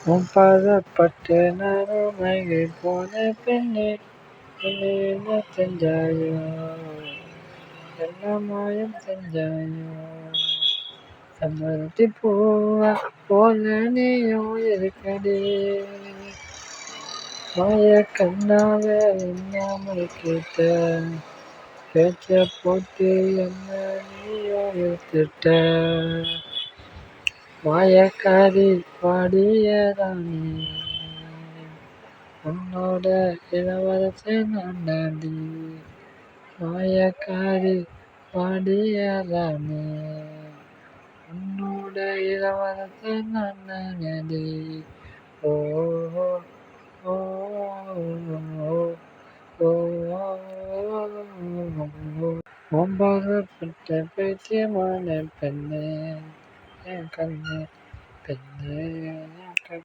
உன் பாதப்பட்டு நானும் மயங்கி போன பெண்ணே, என்னை என்ன செஞ்சாயோ, என்ன மாயம் செஞ்சாயோ. செம்பருத்தி பூவா போல நீயும் இருக்கடி, மாய கண்ணால என்னாமல் கேட்ட பேச்ச போட்டு என்ன நீயும் எடுத்துட்ட. மாயக்காரி பாடியதானே, உன்னோட இளவரசன் நான் தாண்டி. மாயக்காரி பாடியதானே, உன்னோட இளவரசன் நான் தாண்டி. ஓ ஓ ஓ ஓ ஒன்பதுப்பட்ட பைத்தியமான பெண்ணே, என் கண்ணே பெண்ணே.